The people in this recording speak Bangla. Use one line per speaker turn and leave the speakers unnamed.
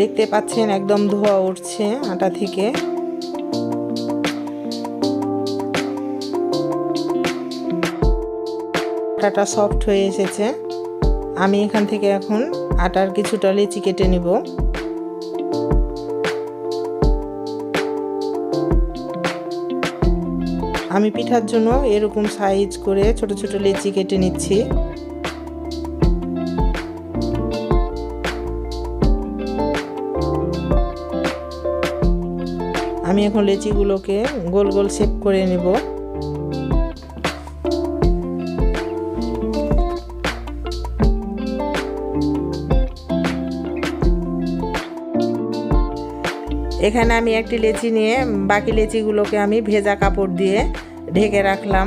দেখতে পাচ্ছেন একদম ধোয়া উঠছে আটা থেকে। আটাটা সফট হয়ে এসেছে। আমি এখান থেকে এখন আটার কিছুটা লেচি কেটে নিব। আমি পিঠার জন্য এরকম সাইজ করে ছোট ছোট লেচি কেটে নিচ্ছি। আমি এখন লেচিগুলোকে গোল গোল শেপ করে নেব। এখানে আমি একটি লেচি নিয়ে বাকি লেচিগুলোকে আমি ভেজা কাপড় দিয়ে ঢেকে রাখলাম।